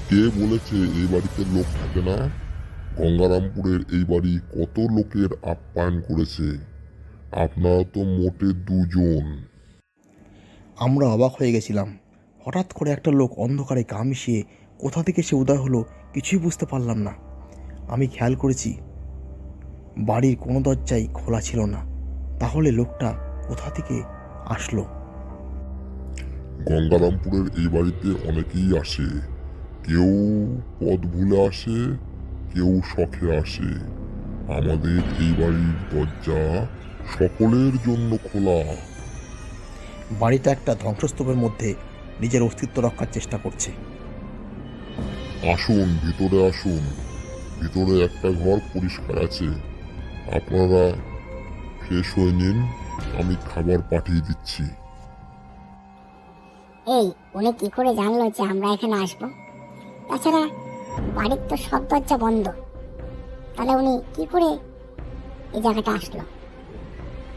কে বলেছে এই বাড়িতে লোক থাকে না? গঙ্গারামপুরের এই বাড়ি কত লোকের আপ্যায়ন করেছে। আপনারা তো মোটে দুজন। আমরা অবাক হয়ে গেছিলাম। হঠাৎ করে একটা লোক অন্ধকারে গা মিশিয়ে কোথা থেকে সে উদয় হলো কিছুই বুঝতে পারলাম না। আমি খেয়াল করেছি বাড়ির কোনো দরজাই খোলা ছিল না। তাহলে লোকটা কোথা থেকে আসলো? গঙ্গারামপুরের এই বাড়িতে অনেকেই আসে। কেউ পথ ভুলে আসে, কেউ শখে আসে। আমাদের এই বাড়ির দরজা সকলের জন্য খোলা। বাড়িটা একটা ধ্বংসস্তূপের মধ্যে নিজের অস্তিত্ব রক্ষার চেষ্টা করছে। আসুন, ভিতরে আসুন। ভিতরে একটা ঘর পরিষ্কার আছে। আপনারা ফ্রেশ হয়ে নিন, আমি খাবার পাঠিয়ে দিচ্ছি। এই উনি কি করে জানলো যে আমরা এখানে আসবো? তাছাড়া বাড়ির তো সব দরজা বন্ধ, তাহলে উনি কি করে এই জায়গাটা আসলো?